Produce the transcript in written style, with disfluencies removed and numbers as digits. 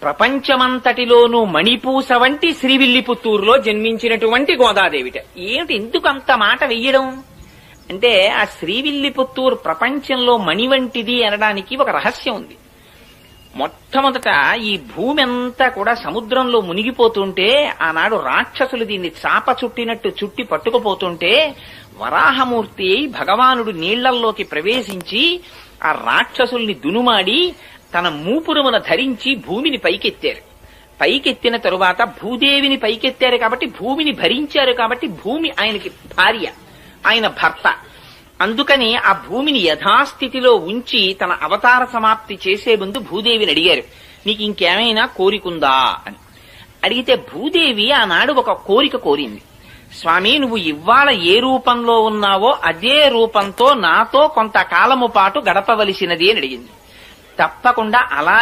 ప్రపంచమంతటిలోనూ మణిపూస వంటి శ్రీవిల్లిపుత్తూరులో జన్మించినటువంటి గోదాదేవిట. ఏమిటి ఎందుకు అంత మాట వెయ్యడం అంటే, ఆ శ్రీవిల్లిపుత్తూరు ప్రపంచంలో మణి వంటిది అనడానికి ఒక రహస్యం ఉంది. మొట్టమొదట ఈ భూమి అంతా కూడా సముద్రంలో మునిగిపోతుంటే, ఆనాడు రాక్షసులు దీన్ని చాప చుట్టినట్టు చుట్టి పట్టుకుపోతుంటే, వరాహమూర్తి భగవానుడు నీళ్లల్లోకి ప్రవేశించి ఆ రాక్షసుల్ని దునుమాడి తన మూపురమున ధరించి భూమిని పైకెత్తారు. పైకెత్తిన తరువాత భూదేవిని పైకెత్తారు కాబట్టి, భూమిని భరించారు కాబట్టి, భూమి ఆయనకి భార్య, ఆయన భర్త. అందుకని ఆ భూమిని యథాస్థితిలో ఉంచి తన అవతార సమాప్తి చేసే ముందు భూదేవిని అడిగారు, నీకు ఇంకేమైనా కోరికుందా అని. అడిగితే భూదేవి ఆనాడు ఒక కోరిక కోరింది. స్వామి, నువ్వు ఇవాళ ఏ రూపంలో ఉన్నావో అదే రూపంతో నాతో కొంతకాలము పాటు గడపవలసినది అని అడిగింది. తప్పకుండా అలా